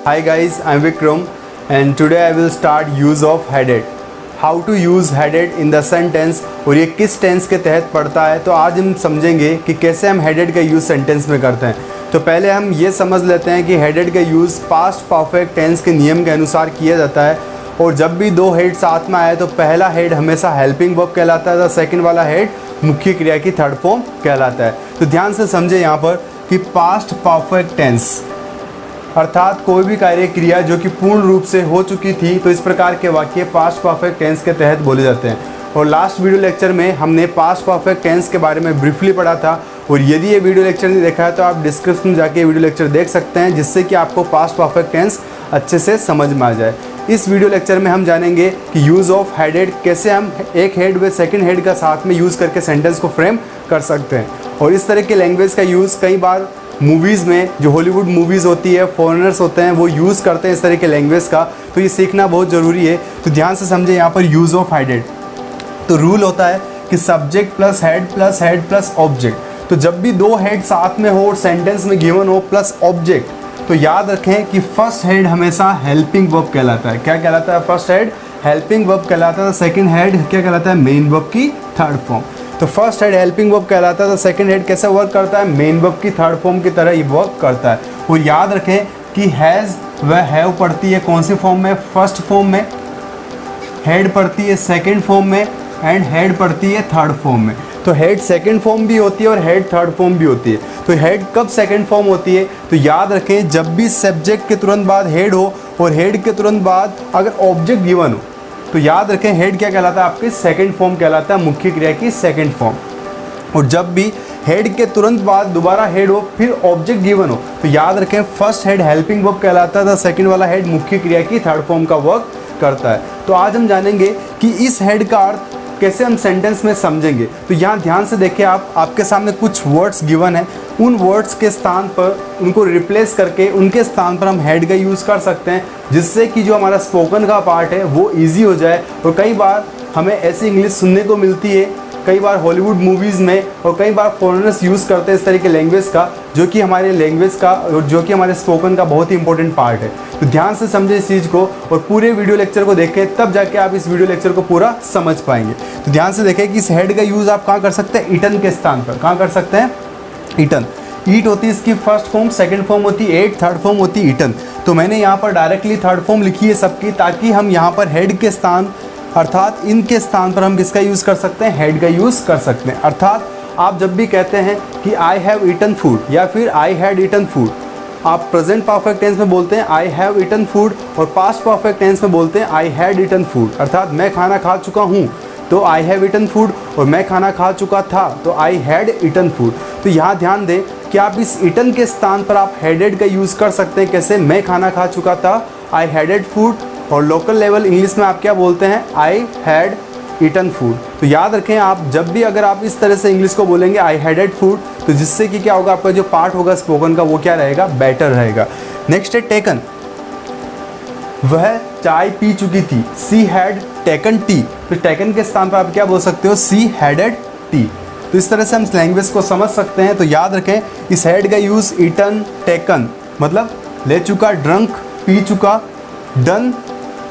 Hi guys, I'm Vikram and today I will start use of headed. How to use headed in the sentence और ये किस tense के तहत पड़ता है, तो आज हम समझेंगे कि कैसे हम हेडेड का यूज़ सेंटेंस में करते हैं। तो पहले हम ये समझ लेते हैं कि हेडेड का यूज़ पास्ट परफेक्ट टेंस के नियम के अनुसार किया जाता है और जब भी दो हेड साथ में आए तो पहला हेड हमेशा हेल्पिंग वर्ब कहलाता है, तो सेकंड वाला हेड मुख्य क्रिया की थर्ड फॉर्म कहलाता है। तो ध्यान से समझे यहाँ पर कि पास्ट परफेक्ट टेंस अर्थात कोई भी कार्य क्रिया जो कि पूर्ण रूप से हो चुकी थी, तो इस प्रकार के वाक्य पास्ट परफेक्ट टेंस के तहत बोले जाते हैं। और लास्ट वीडियो लेक्चर में हमने पास्ट परफेक्ट टेंस के बारे में ब्रीफली पढ़ा था और यदि ये वीडियो लेक्चर नहीं देखा है तो आप डिस्क्रिप्शन में जाके वीडियो लेक्चर देख सकते हैं, जिससे कि आपको पास्ट परफेक्ट टेंस अच्छे से समझ में आ जाए। इस वीडियो लेक्चर में हम जानेंगे कि यूज़ ऑफ हेडेड कैसे हम एक हेड व सेकंड हेड का साथ में यूज़ करके सेंटेंस को फ्रेम कर सकते हैं। और इस तरह की लैंग्वेज का यूज़ कई बार मूवीज़ में, जो हॉलीवुड मूवीज़ होती है, फॉरेनर्स होते हैं, वो यूज़ करते हैं इस तरह के लैंग्वेज का, तो ये सीखना बहुत ज़रूरी है। तो ध्यान से समझे यहाँ पर यूज़ ऑफ हेडेड। तो रूल होता है कि subject plus head plus object. तो जब भी दो हेड साथ में हो और सेंटेंस में गिवन हो प्लस ऑब्जेक्ट, तो याद रखें कि फर्स्ट हेड हमेशा हेल्पिंग वर्ब कहलाता है। क्या कहलाता है? फर्स्ट हेड हेल्पिंग वर्ब कहलाता है, सेकंड हेड क्या कहलाता है? मेन वर्ब की थर्ड फॉर्म। तो फर्स्ट हेड हेल्पिंग वर्ब कहलाता है, तो सेकंड हेड कैसे वर्क करता है? मेन वर्ब की थर्ड फॉर्म की तरह ये वर्क करता है। और याद रखें कि हैज़ व हैव पढ़ती है कौन सी फॉर्म में? फर्स्ट फॉर्म में। हेड पढ़ती है सेकंड फॉर्म में एंड हेड पढ़ती है थर्ड फॉर्म में। तो हेड सेकंड फॉर्म भी होती है और हेड थर्ड फॉर्म भी होती है। तो हेड कब सेकंड फॉर्म होती है? तो याद रखें जब भी सब्जेक्ट के तुरंत बाद हेड हो और हेड के तुरंत बाद अगर ऑब्जेक्ट गिवन हो, तो याद रखें हेड क्या कहलाता है? आपके सेकंड फॉर्म कहलाता है, मुख्य क्रिया की सेकंड फॉर्म। और जब भी हेड के तुरंत बाद दोबारा हेड हो फिर ऑब्जेक्ट गिवन हो, तो याद रखें फर्स्ट हेड हेल्पिंग वर्ब कहलाता है, सेकंड वाला हेड मुख्य क्रिया की थर्ड फॉर्म का वर्क करता है। तो आज हम जानेंगे कि इस हेड का अर्थ कैसे हम सेंटेंस में समझेंगे। तो यहाँ ध्यान से देखिए, आपके सामने कुछ वर्ड्स गिवन है, उन वर्ड्स के स्थान पर उनको रिप्लेस करके उनके स्थान पर हम हेड का यूज़ कर सकते हैं, जिससे कि जो हमारा स्पोकन का पार्ट है वो इजी हो जाए। और कई बार हमें ऐसी इंग्लिश सुनने को मिलती है, कई बार हॉलीवुड मूवीज़ में, और कई बार फॉरेनर्स यूज़ करते हैं इस तरह के लैंग्वेज का, जो कि हमारे लैंग्वेज का और जो कि हमारे स्पोकन का बहुत ही इंपॉर्टेंट पार्ट है। तो ध्यान से समझें इस चीज़ को और पूरे वीडियो लेक्चर को देखें, तब जाके आप इस वीडियो लेक्चर को पूरा समझ पाएंगे। तो ध्यान से देखें कि इस हेड का यूज़ आप कहाँ कर सकते हैं? इटन के स्थान पर। कहाँ कर सकते हैं? इटन। ईट होती है इसकी फर्स्ट फॉर्म, सेकंड फॉर्म होती है एट, थर्ड फॉर्म होती है इटन। तो मैंने यहाँ पर डायरेक्टली थर्ड फॉर्म लिखी है सबकी, ताकि हम यहाँ पर हेड के स्थान अर्थात इनके स्थान पर हम किसका यूज़ कर सकते हैं? हेड का यूज़ कर सकते हैं। अर्थात आप जब भी कहते हैं कि आई हैव ईटन फूड या फिर आई हैड ईटन फूड, आप प्रेजेंट परफेक्ट टेंस में बोलते हैं आई हैव ईटन फूड और पास्ट परफेक्ट टेंस में बोलते हैं आई हैड ईटन फूड। अर्थात मैं खाना खा चुका हूँ तो आई हैव ईटन फूड, और मैं खाना खा चुका था तो आई हैड ईटन फूड। तो यहाँ ध्यान दें कि आप इस ईटन के स्थान पर आप हेडेड का यूज़ कर सकते हैं। कैसे? मैं खाना खा चुका था, आई हैडेड फूड, और लोकल लेवल इंग्लिश में आप क्या बोलते हैं? I had eaten food. तो याद रखें आप जब भी अगर आप इस तरह से इंग्लिश को बोलेंगे आई हैडेड फूड, तो जिससे कि क्या होगा, आपका जो पार्ट होगा स्पोकन का वो क्या रहेगा? बेटर रहेगा। नेक्स्ट है टेकन। वह चाय पी चुकी थी, सी हैड टेकन टी। तो टेकन के स्थान पर आप क्या बोल सकते हो? सी हैडेड टी। तो इस तरह से हम लैंग्वेज को समझ सकते हैं। तो याद रखें इस हेड का यूज़ ईटन, टेकन मतलब ले चुका, ड्रंक पी चुका, डन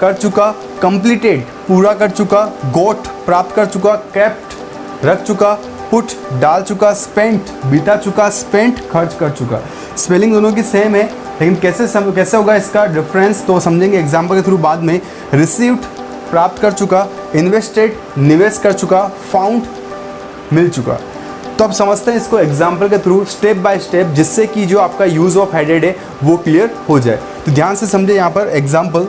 कर चुका, कंप्लीटेड पूरा कर चुका, गोट प्राप्त कर चुका, केप्ट रख चुका, पुट डाल चुका, स्पेंट बिता चुका, स्पेंट खर्च कर चुका। स्पेलिंग दोनों की सेम है, लेकिन कैसे होगा इसका डिफरेंस तो समझेंगे एग्जाम्पल के थ्रू बाद में। रिसीव्ड प्राप्त कर चुका, इन्वेस्टेड निवेश कर चुका, फाउंड मिल चुका। तो अब समझते हैं इसको एग्जाम्पल के थ्रू स्टेप बाय स्टेप, जिससे कि जो आपका यूज़ ऑफ हेडेड है वो क्लियर हो जाए। तो ध्यान से समझे यहाँ पर एग्जाम्पल।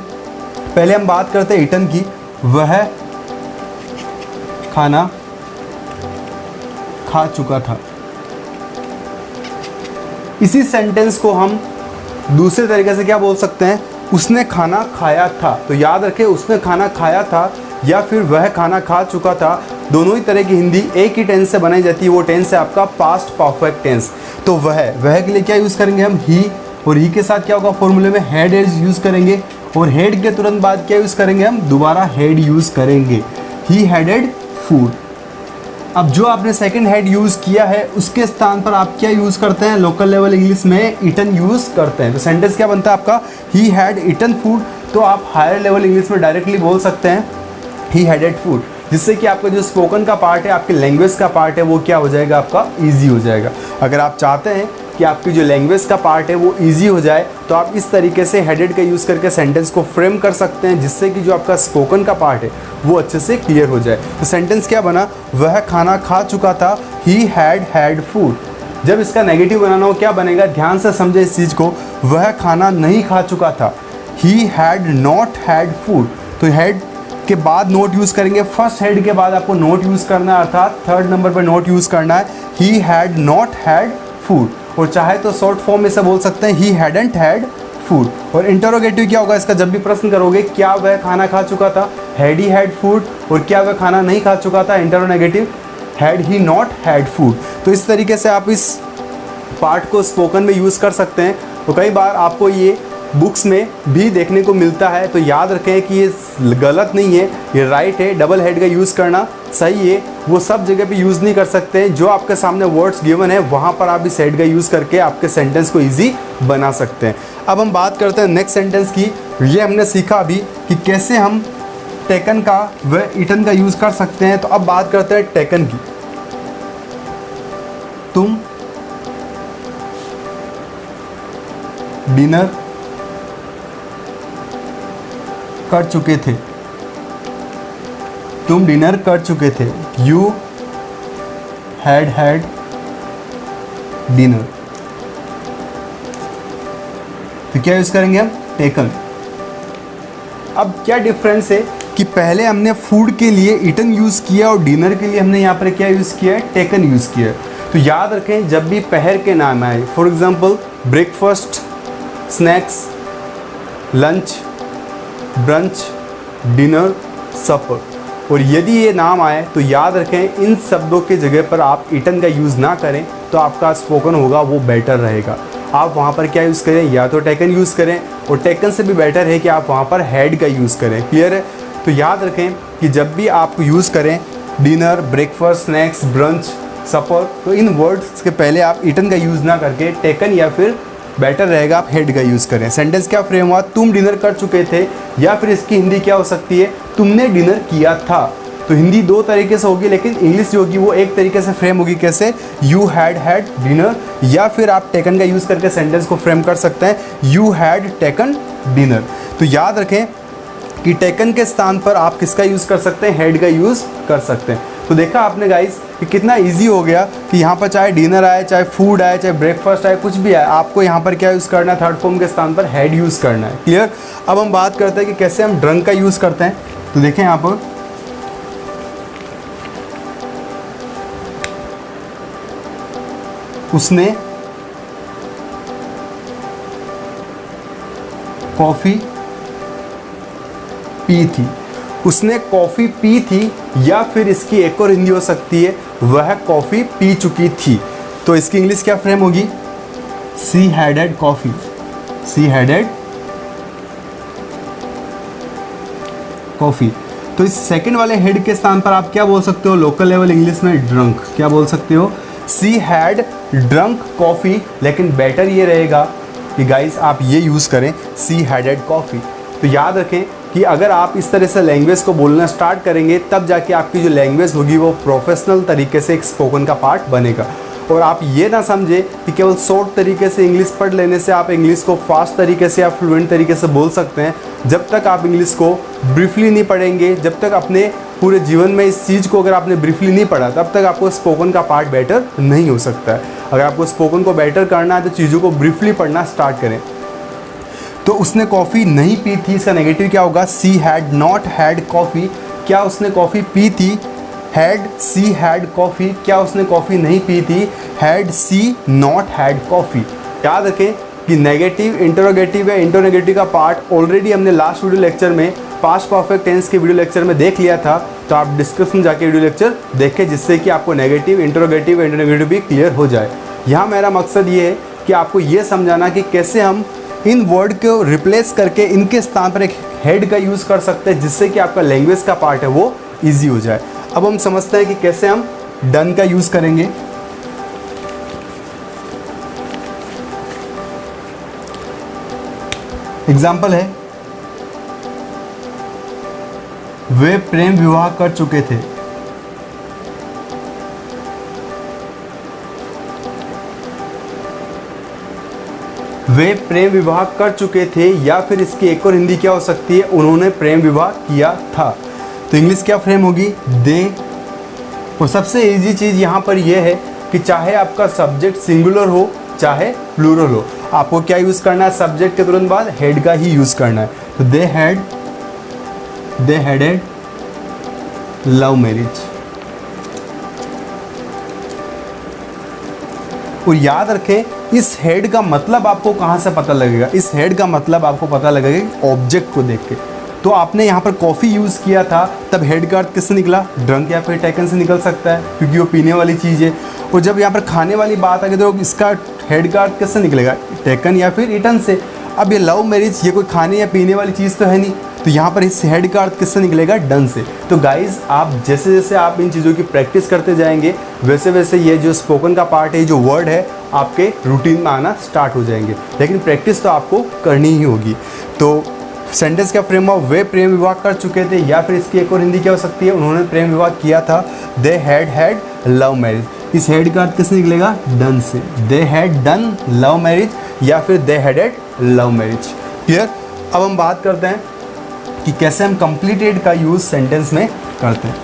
पहले हम बात करते हैं ईटन की। वह खाना खा चुका था। इसी सेंटेंस को हम दूसरे तरीके से क्या बोल सकते हैं? उसने खाना खाया था। तो याद रखें उसने खाना खाया था या फिर वह खाना खा चुका था, दोनों ही तरह की हिंदी एक ही टेंस से बनाई जाती है। वो टेंस है आपका पास्ट परफेक्ट टेंस। तो वह के लिए क्या यूज़ करेंगे हम? ही। और ही के साथ क्या होगा? फॉर्मूले में हेड यूज़ करेंगे, और हेड के तुरंत बाद क्या यूज़ करेंगे हम? दोबारा हेड यूज़ करेंगे। ही हैडेड फूड। अब जो आपने सेकंड हेड यूज़ किया है उसके स्थान पर आप क्या यूज़ करते हैं, लोकल लेवल इंग्लिश में ईटन यूज़ करते हैं। तो सेंटेंस क्या बनता है आपका, ही हैड ईटन फूड। तो आप हायर लेवल इंग्लिश में डायरेक्टली बोल सकते हैं ही हैडेड फूड, जिससे कि आपका जो स्पोकन का पार्ट है, आपके लैंग्वेज का पार्ट है, वो क्या हो जाएगा, आपका ईजी हो जाएगा। अगर आप चाहते हैं कि आपकी जो लैंग्वेज का पार्ट है वो ईजी हो जाए, तो आप इस तरीके से हेडेड का यूज़ करके सेंटेंस को फ्रेम कर सकते हैं, जिससे कि जो आपका स्पोकन का पार्ट है वो अच्छे से क्लियर हो जाए। तो सेंटेंस क्या बना, वह खाना खा चुका था, ही हैड फूड। जब इसका नेगेटिव बनाना हो क्या बनेगा, ध्यान से समझे इस चीज़ को, वह खाना नहीं खा चुका था, he had not had food. तो हैड के बाद नोट यूज़ करेंगे, फर्स्ट हेड के बाद आपको नोट यूज़ करना है, अर्थात थर्ड नंबर पर नोट यूज़ करना है, he had not had food. और चाहे तो शॉर्ट फॉर्म में से बोल सकते हैं ही हैडंट हैड फूड। और इंटरोगेटिव क्या होगा इसका, जब भी प्रश्न करोगे, क्या वह खाना खा चुका था, हैड ही हैड फूड, और क्या वह खाना नहीं खा चुका था, interrogative, had he not had food. तो इस तरीके से आप इस पार्ट को स्पोकन में यूज़ कर सकते हैं। तो कई बार आपको ये बुक्स में भी देखने को मिलता है, तो याद रखें कि ये गलत नहीं है, ये राइट है। डबल हेड का यूज़ करना सही है, वो सब जगह पे यूज़ नहीं कर सकते हैं। जो आपके सामने वर्ड्स गिवन है वहाँ पर आप इस हेड का यूज़ करके आपके सेंटेंस को ईजी बना सकते हैं। अब हम बात करते हैं नेक्स्ट सेंटेंस की। ये हमने सीखा अभी कि कैसे हम टेकन का व ईटन का यूज़ कर सकते हैं। तो अब बात करते हैं टेकन की। तुम डिनर कर चुके थे, तुम डिनर कर चुके थे, यू हैड डिनर। तो क्या यूज़ करेंगे हम, टेकन। अब क्या डिफरेंस है कि पहले हमने फूड के लिए ईटन यूज़ किया और डिनर के लिए हमने यहाँ पर क्या यूज़ किया है, टेकन यूज़ किया है। तो याद रखें, जब भी पहर के नाम आए, for example breakfast, snacks, lunch, brunch, dinner, supper, और यदि ये नाम आए तो याद रखें इन शब्दों के जगह पर आप ईटन का यूज़ ना करें, तो आपका स्पोकन होगा वो बेटर रहेगा। आप वहाँ पर क्या यूज़ करें, या तो टेकन यूज़ करें, और टेकन से भी बेटर है कि आप वहाँ पर हैड का यूज़ करें। क्लियर है। तो याद रखें कि जब भी आप यूज़ करें डिनर, ब्रेकफास्ट, स्नैक्स, ब्रंच, सपर, तो इन वर्ड्स के पहले आप ईटन का यूज़ ना करके टेकन या फिर बेटर रहेगा आप हेड का यूज़ करें। सेंटेंस क्या फ्रेम हुआ, तुम डिनर कर चुके थे, या फिर इसकी हिंदी क्या हो सकती है, तुमने डिनर किया था। तो हिंदी दो तरीके से होगी, लेकिन इंग्लिश जो होगी वो एक तरीके से फ्रेम होगी। कैसे, यू हैड डिनर, या फिर आप टेकन का यूज़ करके सेंटेंस को फ्रेम कर सकते हैं, यू हैड टेकन डिनर। तो याद रखें कि टेकन के स्थान पर आप किसका यूज़ कर सकते हैं, हेड का यूज़ कर सकते हैं। तो देखा आपने गाइस कि कितना इजी हो गया कि यहाँ पर चाहे डिनर आए, चाहे फूड आए, चाहे ब्रेकफास्ट आए, कुछ भी आए, आपको यहाँ पर क्या यूज़ करना है, थर्ड फॉर्म के स्थान पर हेड यूज़ करना है। क्लियर। अब हम बात करते हैं कि कैसे हम ड्रंक का यूज़ करते हैं। तो देखें यहाँ पर उसने कॉफ़ी पी थी, उसने कॉफ़ी पी थी, या फिर इसकी एक और हिंदी हो सकती है, वह कॉफ़ी पी चुकी थी। तो इसकी इंग्लिश क्या फ्रेम होगी, सी हैडेड कॉफ़ी, सी हैडेड कॉफ़ी। तो इस सेकंड वाले हेड के स्थान पर आप क्या बोल सकते हो, लोकल लेवल इंग्लिश में ड्रंक, क्या बोल सकते हो, सी हैड ड्रंक कॉफ़ी। लेकिन बेटर ये रहेगा कि गाइस आप ये यूज़ करें, सी हैडेड कॉफ़ी। तो याद रखें कि अगर आप इस तरह से लैंग्वेज को बोलना स्टार्ट करेंगे, तब जाके आपकी जो लैंग्वेज होगी वो प्रोफेशनल तरीके से एक स्पोकन का पार्ट बनेगा। और आप ये ना समझे कि केवल शॉर्ट तरीके से इंग्लिश पढ़ लेने से आप इंग्लिश को फास्ट तरीके से या फ्लुएंट तरीके से बोल सकते हैं। जब तक आप इंग्लिश को ब्रीफली नहीं पढ़ेंगे, जब तक अपने पूरे जीवन में इस चीज़ को अगर आपने ब्रीफली नहीं पढ़ा, तब तक आपको स्पोकन का पार्ट बेटर नहीं हो सकता है। अगर आपको स्पोकन को बेटर करना है तो चीज़ों को ब्रीफली पढ़ना स्टार्ट करें। तो उसने कॉफ़ी नहीं पी थी, इसका नेगेटिव क्या होगा, she had not had coffee. क्या उसने कॉफ़ी पी थी, हैड सी हैड कॉफ़ी। क्या उसने कॉफ़ी नहीं पी थी, had she not had coffee. याद रखें कि नेगेटिव, इंटरोगेटिव या इंटरोगेटिव का पार्ट ऑलरेडी हमने लास्ट वीडियो लेक्चर में पास्ट परफेक्ट टेंस के वीडियो लेक्चर में देख लिया था। तो आप डिस्क्रिप्शन में जाके वीडियो लेक्चर देखें, जिससे कि आपको नेगेटिव, इंटरोगेटिव, इंटरोगेटिव भी क्लियर हो जाए। यहाँ मेरा मकसद ये है कि आपको ये समझाना कि कैसे हम इन वर्ड को रिप्लेस करके इनके स्थान पर एक हेड का यूज़ कर सकते हैं, जिससे कि आपका लैंग्वेज का पार्ट है वो ईजी हो जाए। अब हम समझते हैं कि कैसे हम डन का यूज़ करेंगे। एग्जाम्पल है, वे प्रेम विवाह कर चुके थे। वे प्रेम विवाह कर चुके थे, या फिर इसकी एक और हिंदी क्या हो सकती है, उन्होंने प्रेम विवाह किया था। तो इंग्लिश क्या फ्रेम होगी, दे। और सबसे इजी चीज़ यहाँ पर यह है कि चाहे आपका सब्जेक्ट सिंगुलर हो चाहे प्लूरल हो, आपको क्या यूज़ करना है, सब्जेक्ट के तुरंत बाद हेड का ही यूज़ करना है। तो दे हैडेड लव मैरिज। और याद रखें, इस हेड का मतलब आपको कहाँ से पता लगेगा, इस हेड का मतलब आपको पता लगेगा ऑब्जेक्ट को देख के। तो आपने यहाँ पर कॉफ़ी यूज़ किया था, तब हेड का अर्थ किससे निकला, ड्रंक या फिर टेकन से निकल सकता है, क्योंकि वो पीने वाली चीज़ है। और जब यहाँ पर खाने वाली बात आ गई तो इसका हेड का अर्थ किससे निकलेगा, टेकन या फिर ईटन से। अब ये लव मैरिज, ये कोई खाने या पीने वाली चीज़ तो है नहीं, तो यहाँ पर इस हेड का अर्थ किससे निकलेगा, डन से। तो गाइज़, आप जैसे जैसे आप इन चीज़ों की प्रैक्टिस करते जाएंगे, वैसे वैसे ये जो स्पोकन का पार्ट है, जो वर्ड है, आपके रूटीन में आना स्टार्ट हो जाएंगे। लेकिन प्रैक्टिस तो आपको करनी ही होगी। तो सेंटेंस का फ्रेम ऑफ, वे प्रेम विवाह कर चुके थे, या फिर इसकी एक और हिंदी क्या हो सकती है, उन्होंने प्रेम विवाह किया था। दे हैड लव मैरिज, इस हेड का अर्थ किससे निकलेगा, डन से। They had done love marriage, या फिर दे हैडेड लव मैरिज। क्लियर। अब हम बात करते हैं कि कैसे हम कंप्लीटेड का यूज़ सेंटेंस में करते हैं।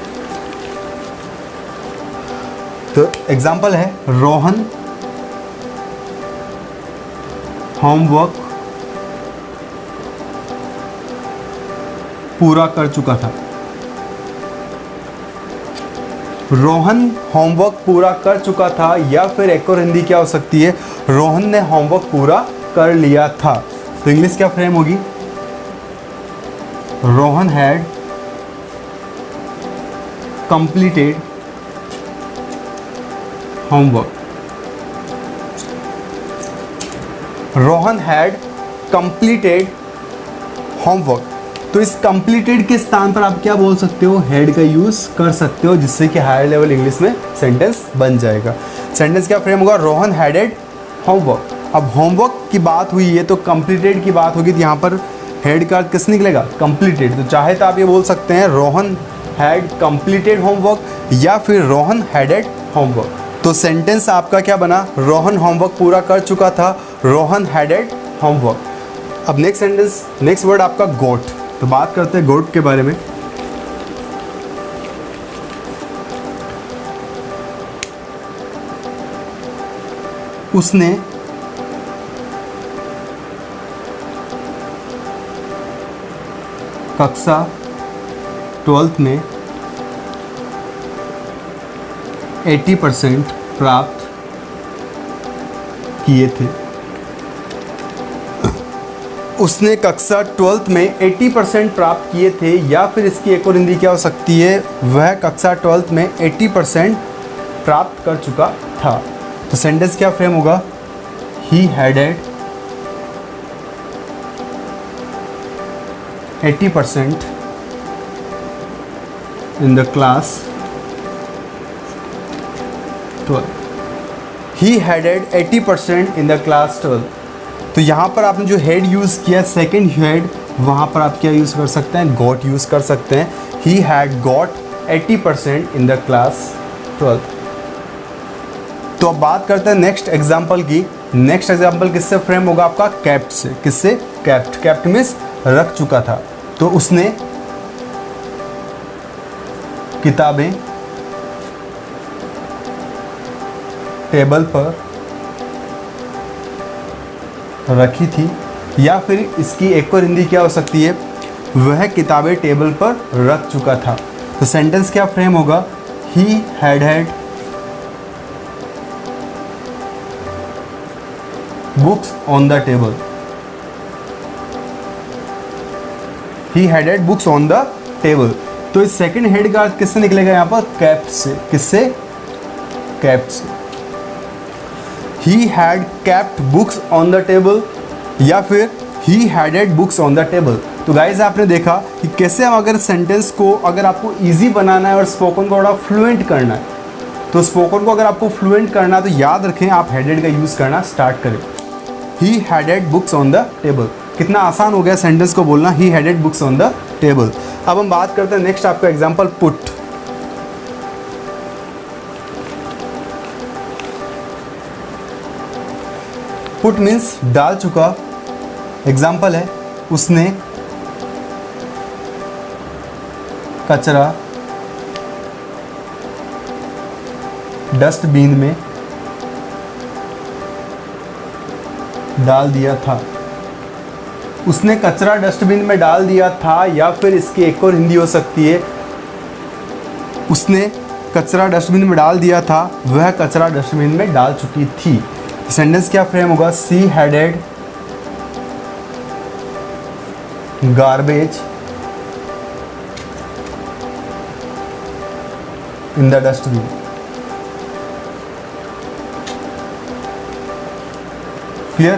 तो एग्जाम्पल है, रोहन होमवर्क पूरा कर चुका था। रोहन होमवर्क पूरा कर चुका था, या फिर एक और हिंदी क्या हो सकती है, रोहन ने होमवर्क पूरा कर लिया था। तो इंग्लिश क्या फ्रेम होगी, Rohan had completed homework. Rohan had completed homework. तो इस कंप्लीटेड के स्थान पर आप क्या बोल सकते हो, हेड का यूज़ कर सकते हो, जिससे कि हायर लेवल इंग्लिश में सेंटेंस बन जाएगा। सेंटेंस क्या फ्रेम होगा, रोहन हैडेड होमवर्क। अब होमवर्क की बात हुई है तो कंप्लीटेड की बात होगी, तो यहाँ पर हेड का किस निकलेगा, कंप्लीटेड। तो चाहे तो आप ये बोल सकते हैं, रोहन हैड कंप्लीटेड होमवर्क, या फिर रोहन हैडेड होमवर्क। तो सेंटेंस आपका क्या बना, रोहन होमवर्क पूरा कर चुका था, रोहन हैडेड होमवर्क। अब नेक्स्ट सेंटेंस, नेक्स्ट वर्ड आपका गोट। तो बात करते हैं गोट के बारे में। उसने कक्षा 12th में 80% प्राप्त किए थे। उसने कक्षा 12th में 80% प्राप्त किए थे, या फिर इसकी एक और हिंदी क्या हो सकती है, वह कक्षा 12th में 80% प्राप्त कर चुका था। तो सेंटेंस क्या फ्रेम होगा, he headed 80% in the class 12। He headed 80% in the class 12। तो यहाँ पर आपने जो हेड यूज़ किया, सेकेंड हेड, वहाँ पर आप क्या यूज़ कर सकते हैं, गॉट यूज़ कर सकते हैं। He had got 80% in the class 12। तो अब बात करते हैं नेक्स्ट एग्जाम्पल की। नेक्स्ट एग्जाम्पल किससे फ्रेम होगा आपका, कैप्ट से। किससे, कैप्ट। कैप्ट मीन्स रख चुका था। तो उसने किताबें टेबल पर रखी थी, या फिर इसकी एक और हिंदी क्या हो सकती है, वह किताबें टेबल पर रख चुका था। तो सेंटेंस क्या फ्रेम होगा, ही had books on the table. He headed books on the table. तो इस सेकंड हेड का अर्थ किससे निकलेगा यहाँ पर, कैप्ट से। किससे, कैप्ट से। He had kept books on the table, या फिर he headed books on the table. तो गाइज आपने देखा कि कैसे हम अगर सेंटेंस को, अगर आपको इजी बनाना है और स्पोकन को थोड़ा फ्लुएंट करना है, तो स्पोकन को अगर आपको फ्लुएंट करना तो याद रखें आप हेडेड का यूज़ करना स्टार्ट करें। He headed books on the table. कितना आसान हो गया सेंटेंस को बोलना, he headed books on the table. अब हम बात करते हैं नेक्स्ट आपका एग्जांपल पुट। पुट मीन्स डाल चुका। एग्जाम्पल है उसने कचरा डस्टबिन में डाल दिया था। उसने कचरा डस्टबिन में डाल दिया था, या फिर इसकी एक और हिंदी हो सकती है उसने कचरा डस्टबिन में डाल दिया था, वह कचरा डस्टबिन में डाल चुकी थी। सेंटेंस क्या फ्रेम होगा, she headed garbage in the dustbin. Clear.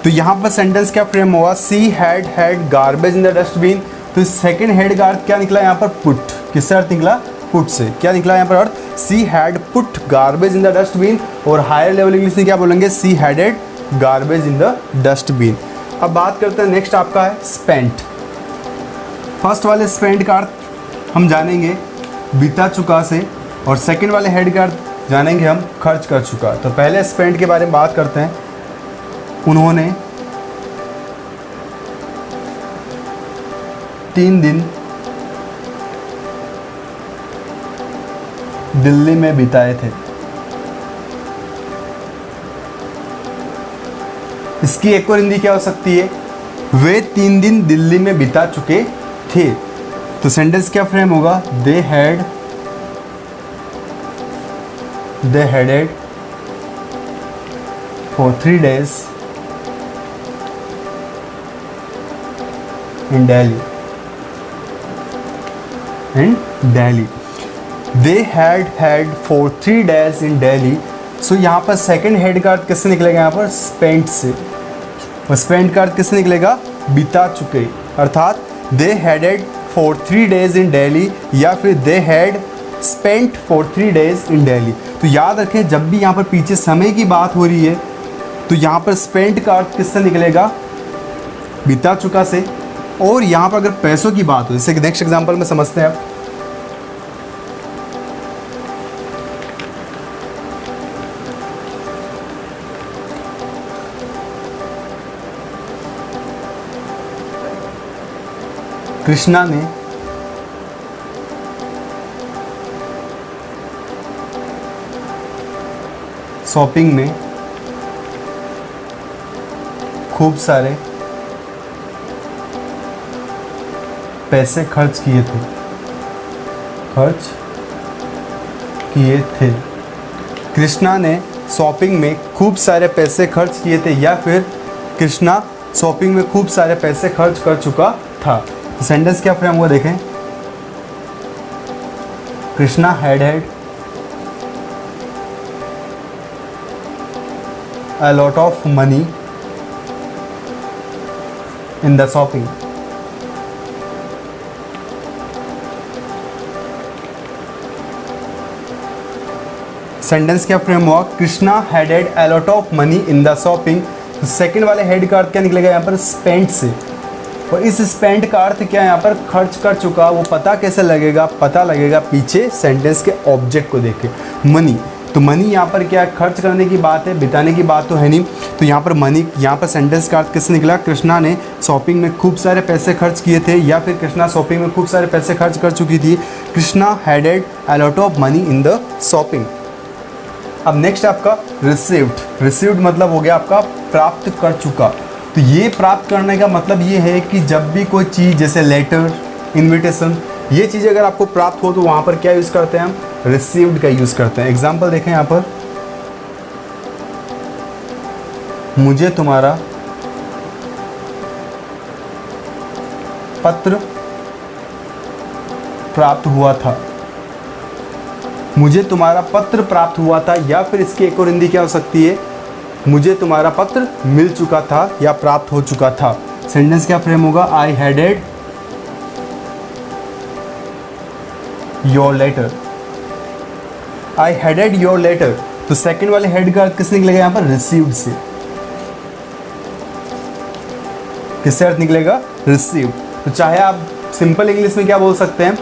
तो यहां पर सेंटेंस क्या फ्रेम हुआ, she had garbage in the dustbin. तो सेकंड हेड का अर्थ क्या निकला यहाँ पर, पुट। किससे अर्थ निकला, पुट से। क्या निकला यहाँ पर अर्थ, she had put garbage in the dustbin. और हायर लेवल इंग्लिश में क्या बोलेंगे, she headed garbage in the dustbin. अब बात करते हैं नेक्स्ट आपका है स्पेंट। फर्स्ट वाले स्पेंट का अर्थ हम जानेंगे बीता चुका से, और सेकंड वाले हेड का अर्थ जानेंगे हम खर्च कर चुका। तो पहले स्पेंट के बारे में बात करते हैं। उन्होंने 3 दिन दिल्ली में बिताए थे। इसकी एक और हिंदी क्या हो सकती है, वे 3 दिन दिल्ली में बिता चुके थे। तो सेंटेंस क्या फ्रेम होगा, दे headed for 3 days in Delhi. They had for 3 days in Delhi. सो यहाँ पर सेकंड हेड का अर्थ किससे निकलेगा, यहाँ पर स्पेंट से। और स्पेंट का अर्थ किससे निकलेगा, बिता चुके। अर्थात they headed for 3 days in Delhi, या फिर they had spent for 3 days in Delhi। तो याद रखें जब भी यहाँ पर पीछे समय की बात हो रही है तो यहाँ पर स्पेंट का अर्थ किससे निकलेगा, बिता चुका से। और यहाँ पर अगर पैसों की बात हो, जैसे कि नेक्स्ट एग्जांपल में समझते हैं आप। कृष्णा ने शॉपिंग में खूब सारे पैसे खर्च किए थे। कृष्णा ने शॉपिंग में खूब सारे पैसे खर्च किए थे, या फिर कृष्णा शॉपिंग में खूब सारे पैसे खर्च कर चुका था। सेंटेंस क्या फ्रेम हुआ देखें, Krishna had a lot of money in the shopping. Sentence क्या फ्रेम हुआ, Krishna headed a lot of money in the shopping। तो सेकंड वाले हेड का अर्थ क्या निकलेगा यहाँ पर, स्पेंट से। और इस स्पेंट का अर्थ क्या है यहाँ पर, खर्च कर चुका। वो पता कैसे लगेगा, पता लगेगा पीछे सेंटेंस के ऑब्जेक्ट को देख के, मनी। तो मनी यहाँ पर क्या है, खर्च करने की बात है, बिताने की बात तो है नहीं। तो यहाँ पर मनी, यहाँ पर सेंटेंस का अर्थ किससे निकला, कृष्णा ने शॉपिंग में खूब सारे पैसे खर्च किए थे, या फिर कृष्णा शॉपिंग में खूब सारे पैसे खर्च कर चुकी थी। Krishna headed a lot of money in the shopping। अब नेक्स्ट आपका रिसीव्ड। रिसीव्ड मतलब हो गया आपका प्राप्त कर चुका। तो ये प्राप्त करने का मतलब ये है कि जब भी कोई चीज़ जैसे लेटर, इनविटेशन, ये चीज़ अगर आपको प्राप्त हो तो वहाँ पर क्या यूज़ करते हैं हम, रिसीव्ड का यूज़ करते हैं। एग्जाम्पल देखें यहाँ पर, मुझे तुम्हारा पत्र प्राप्त हुआ था। मुझे तुम्हारा पत्र प्राप्त हुआ था, या फिर इसकी एक और हिंदी क्या हो सकती है, मुझे तुम्हारा पत्र मिल चुका था या प्राप्त हो चुका था। सेंटेंस क्या फ्रेम होगा, I headed your letter. I headed your letter, तो सेकंड वाले हेड का अर्थ किस निकलेगा यहाँ पर? रिसीव्ड से। किससे अर्थ निकलेगा? रिसीव्ड। तो चाहे आप सिंपल इंग्लिश में क्या बोल सकते हैं,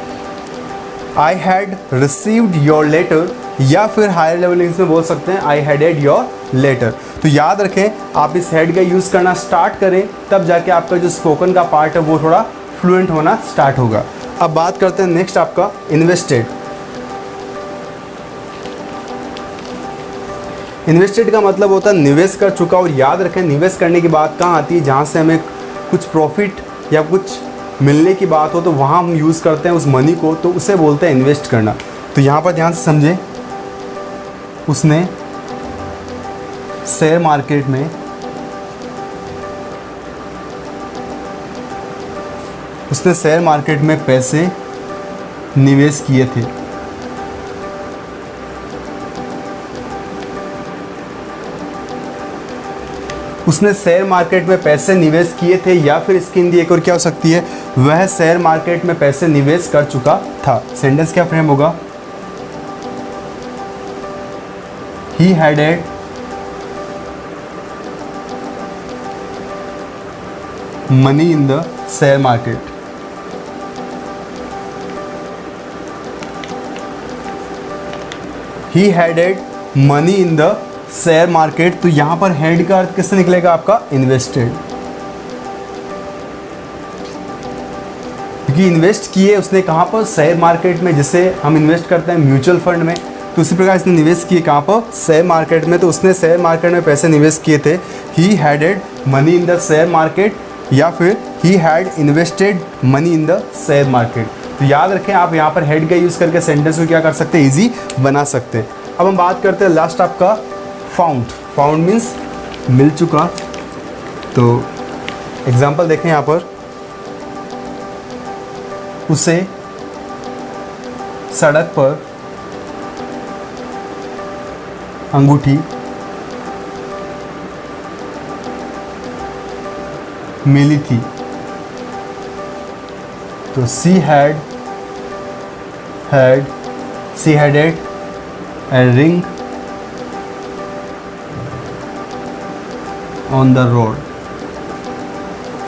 I had received your letter, या फिर हायर लेवल इंग्लिश में बोल सकते हैं आई हेडेड योर लेटर। तो याद रखें, आप इस हेड का यूज़ करना स्टार्ट करें, तब जाके आपका जो स्पोकन का पार्ट है वो थोड़ा फ्लुएंट होना स्टार्ट होगा। अब बात करते हैं नेक्स्ट आपका इन्वेस्टेड। इन्वेस्टेड का मतलब होता है निवेश कर चुका। और याद रखें, निवेश करने की बात कहाँ आती है? जहाँ से हमें कुछ प्रॉफिट या कुछ मिलने की बात हो तो वहाँ हम यूज़ करते हैं उस मनी को, तो उसे बोलते हैं इन्वेस्ट करना। तो यहाँ पर ध्यान से समझें, उसने शेयर मार्केट में पैसे निवेश किए थे। उसने शेयर मार्केट में पैसे निवेश किए थे, या फिर इसकी हिंदी एक और क्या हो सकती है, वह शेयर मार्केट में पैसे निवेश कर चुका था। सेंटेंस क्या फ्रेम होगा? He headed money in the share market. He headed money in the share market. तो यहां पर हेड का अर्थ किससे निकलेगा? आपका इन्वेस्टेड। क्योंकि इन्वेस्ट किए उसने कहां पर? शेयर मार्केट में, जिसे हम इन्वेस्ट करते हैं म्यूचुअल फंड में। तो उसी प्रकार इसने निवेश किए कहां पर? शेयर मार्केट में। तो उसने शेयर मार्केट में पैसे निवेश किए थे। He headed money in the share market, या फिर he had invested money in the share market. तो याद रखें, आप यहाँ पर हेड का यूज़ करके सेंटेंस को क्या कर सकते हैं? ईजी बना सकते हैं। अब हम बात करते हैं लास्ट आपका फाउंड। फाउंड मीन्स मिल चुका। तो एग्जाम्पल देखें यहाँ पर, उसे सड़क पर अंगूठी मिली थी। तो she headed a ring on the road.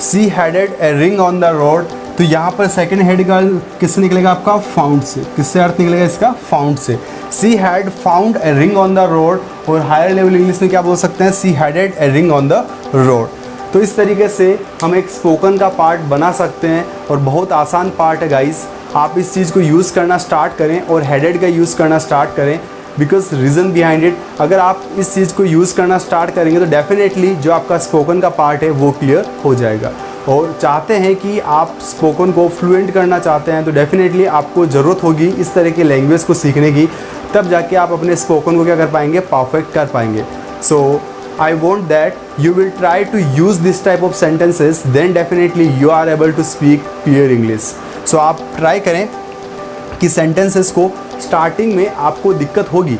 She headed a ring on the road. तो यहाँ पर सेकंड हेड का किससे निकलेगा? आपका फाउंड से। किससे अर्थ निकलेगा इसका? फाउंड से। She had found a ring on the road. और हायर लेवल इंग्लिश में क्या बोल सकते हैं? She headed a ring on the road. तो इस तरीके से हम एक स्पोकन का पार्ट बना सकते हैं, और बहुत आसान पार्ट है गाइस। आप इस चीज़ को यूज़ करना स्टार्ट करें और हेडेड का यूज़ करना स्टार्ट करें, बिकॉज रीज़न बिहाइंड इट, अगर आप इस चीज़ को यूज़ करना स्टार्ट करेंगे तो डेफिनेटली जो आपका स्पोकन का पार्ट है वो क्लियर हो जाएगा। और चाहते हैं कि आप स्पोकन को फ्लुएंट करना चाहते हैं तो डेफिनेटली आपको ज़रूरत होगी इस तरह की लैंग्वेज को सीखने की, तब जाके आप अपने स्पोकन को क्या कर पाएंगे? परफेक्ट कर पाएंगे। सो I want that you will try to use this type of sentences, then definitely you are able to speak clear English. So आप ट्राई करें कि sentences को स्टार्टिंग में आपको दिक्कत होगी।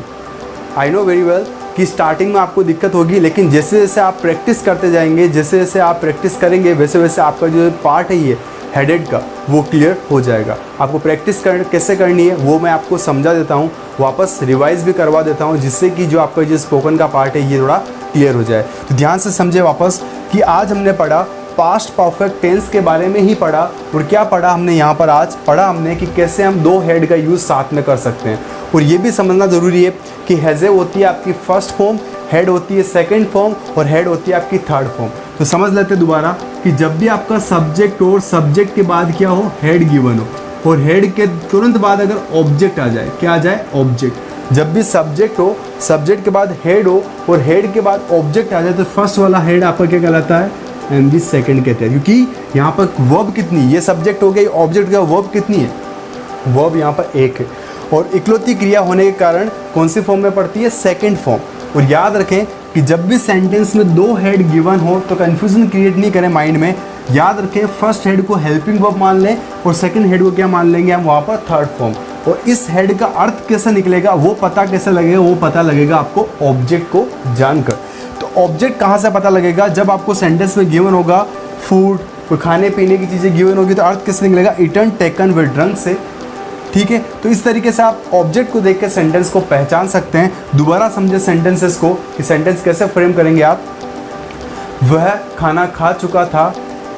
I know very well कि स्टार्टिंग में आपको दिक्कत होगी, लेकिन जैसे जैसे आप प्रैक्टिस करते जाएंगे, जैसे जैसे आप प्रैक्टिस करेंगे, वैसे वैसे आपका जो पार्ट है ये हेडेड का वो क्लियर हो जाएगा। आपको प्रैक्टिस कैसे करनी है वो मैं आपको समझा देता हूँ, वापस रिवाइज भी करवा देता हूँ, जिससे कि जो आपका जो स्पोकन का पार्ट है ये थोड़ा क्लियर हो जाए। तो ध्यान से समझे वापस कि आज हमने पढ़ा पास्ट परफेक्ट टेंस के बारे में ही पढ़ा। और क्या पढ़ा हमने यहाँ पर? आज पढ़ा हमने कि कैसे हम दो हेड का यूज़ साथ में कर सकते हैं। और ये भी समझना ज़रूरी है कि हैज़े होती है आपकी फर्स्ट फॉर्म, हेड होती है सेकंड फॉर्म, और हेड होती है आपकी थर्ड फॉर्म। तो समझ लेते हैं दोबारा कि जब भी आपका सब्जेक्ट हो और सब्जेक्ट के बाद क्या हो? हेड गिवन हो, और हेड के तुरंत बाद अगर ऑब्जेक्ट आ जाए, क्या आ जाए? ऑब्जेक्ट। जब भी सब्जेक्ट हो, सब्जेक्ट के बाद हेड हो और हेड के बाद ऑब्जेक्ट आ जाए, तो फर्स्ट वाला हेड आपका क्या कहलाता है? एंड दी सेकंड कहते हैं। क्योंकि यहाँ पर वर्ब कितनी, ये सब्जेक्ट हो गई, ऑब्जेक्ट का वर्ब कितनी है? वर्ब यहाँ पर एक है, और इकलौती क्रिया होने के कारण कौन सी फॉर्म में पड़ती है? Second form. और याद रखें कि जब भी सेंटेंस में दो हेड गिवन हो तो कन्फ्यूजन क्रिएट नहीं करें माइंड में। याद रखें फर्स्ट हेड को हेल्पिंग वर्ब मान लें और सेकंड हेड को क्या मान लेंगे हम? वहाँ पर थर्ड फॉर्म। और इस हेड का अर्थ कैसे निकलेगा वो पता कैसे लगेगा? वो पता लगेगा आपको ऑब्जेक्ट को जानकर। तो ऑब्जेक्ट कहाँ से पता लगेगा? जब आपको सेंटेंस में गिवन होगा फूड, कोई खाने पीने की चीज़ें गिवन होगी, तो अर्थ कैसे निकलेगा? इटन, टेकन व ड्रंक से। ठीक है, तो इस तरीके से आप ऑब्जेक्ट को देख के सेंटेंस को पहचान सकते हैं। दोबारा समझे सेंटेंसेस को कि सेंटेंस कैसे फ्रेम करेंगे आप। वह खाना खा चुका था,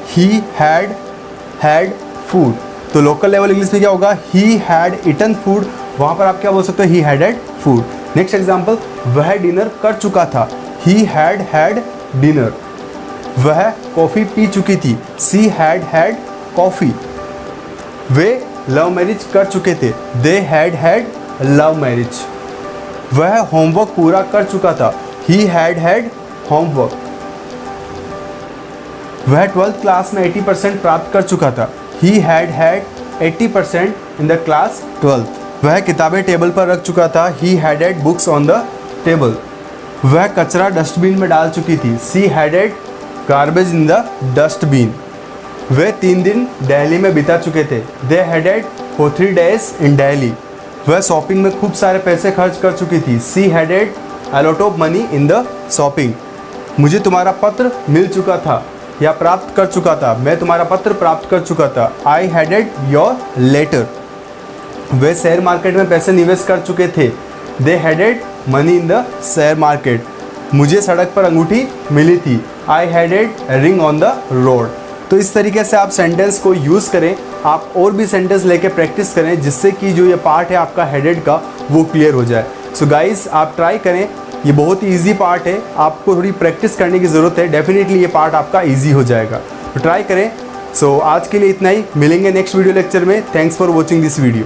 ही हैड फूड। तो लोकल लेवल इंग्लिश में क्या होगा, ही हैड ईटन फूड, वहाँ पर आप क्या बोल सकते हो, he had food. Next example, वह डिनर कर चुका था, ही हैड डिनर। वह कॉफ़ी पी चुकी थी, she had coffee. Way love marriage कर चुके थे, दे हैड लव मैरिज। वह होमवर्क पूरा कर चुका था, ही हैड होमवर्क। वह 12th क्लास में 80% प्राप्त कर चुका था, he had 80% in the class 12th। वह किताबें टेबल पर रख चुका था, he had books on the table. वह कचरा डस्टबिन में डाल चुकी थी, she had garbage in the dustbin. वे 3 दिन दिल्ली में बिता चुके थे, they had for 3 days in Delhi. वह शॉपिंग में खूब सारे पैसे खर्च कर चुकी थी, she had a lot of money in the shopping. मुझे तुम्हारा पत्र मिल चुका था या प्राप्त कर चुका था, मैं तुम्हारा पत्र प्राप्त कर चुका था, आई हैड योर लेटर। वे शेयर मार्केट में पैसे निवेश कर चुके थे, they had money in the share market. मुझे सड़क पर अंगूठी मिली थी, I had ring on the road. तो इस तरीके से आप सेंटेंस को यूज़ करें। आप और भी सेंटेंस लेके प्रैक्टिस करें, जिससे कि जो ये पार्ट है आपका हेडेड का वो क्लियर हो जाए। सो गाइस, आप ट्राई करें, ये बहुत ही ईजी पार्ट है, आपको थोड़ी प्रैक्टिस करने की ज़रूरत है। डेफिनेटली ये पार्ट आपका ईजी हो जाएगा, तो ट्राई करें। सो आज के लिए इतना ही, मिलेंगे नेक्स्ट वीडियो लेक्चर में। Thanks for watching this video.